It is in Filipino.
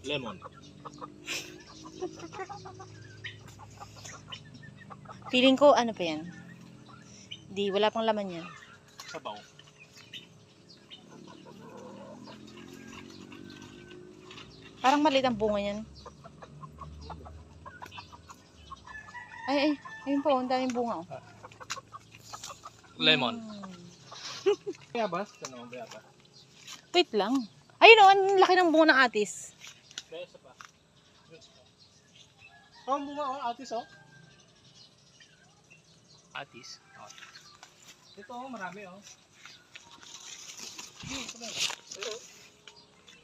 Lemon. Feeling ko, ano pa yan? Di, wala pang laman yan. Sabaw. Parang maliit ang bunga yan. Ay, ayun po, ang daming bunga. Oh. Lemon. Bayabas? Ano ang bayabas? Wait lang. Ayun o, ang laki ng bunga ng atis. Besa pa. Oh, ang bunga oh, atis oh. Atis. Oh. Ito oh, marami oh. Ito na.